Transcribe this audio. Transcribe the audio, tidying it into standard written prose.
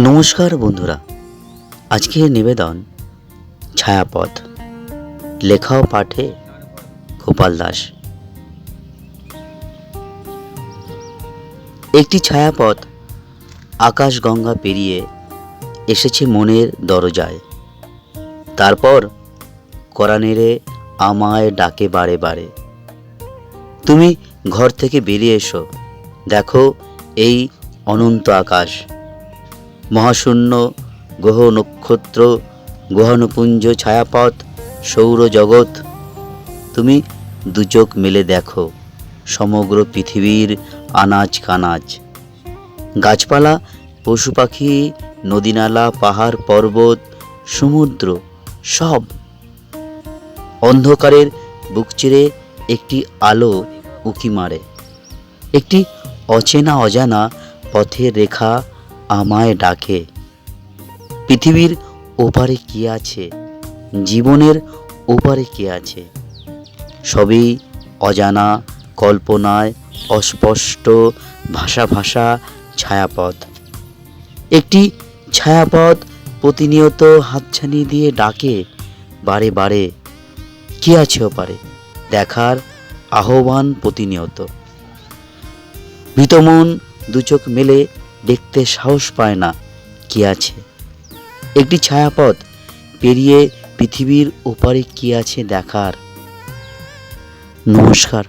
নমস্কার বন্ধুরা, আজকের নিবেদন ছায়াপথ, লেখা ও পাঠে গোপাল দাস। একটি ছায়াপথ আকাশ গঙ্গা পেরিয়ে এসেছে মনের দরজায়। তারপর কড়া নেড়ে আমায় ডাকে বারে বারে, তুমি ঘর থেকে বেরিয়ে এসো, দেখো এই অনন্ত আকাশ, মহাশূন্য, গ্রহ নক্ষত্র, গ্রহাণুপুঞ্জ, ছায়াপথ, সৌরজগৎ। তুমি দু চোখ মেলে দেখো সমগ্র পৃথিবীর আনাজ কানাজ, গাছপালা, পশু পাখি, নদীনালা, পাহাড় পর্বত, সমুদ্র, সব। অন্ধকারের বুক চিরে একটি আলো উঁকি মারে, একটি অচেনা অজানা পথের রেখা আমায় ডাকে। পৃথিবীর ওপারে কি আছে, জীবনের ওপারে কি আছে, সবই অজানা, কল্পনায়, অস্পষ্ট, ভাষা ভাষা ছায়াপথ। একটি ছায়াপথ প্রতিনিয়ত হাতছানি দিয়ে ডাকে বারে বারে, কি আছে ওপারে, দেখার আহ্বান প্রতিনিয়ত। ভীতমন দু চোখ মেলে দেখতে সাহস পায় না কি আছে। একটি ছায়াপথ পেরিয়ে পৃথিবীর ওপারে কি আছে দেখার। নমস্কার।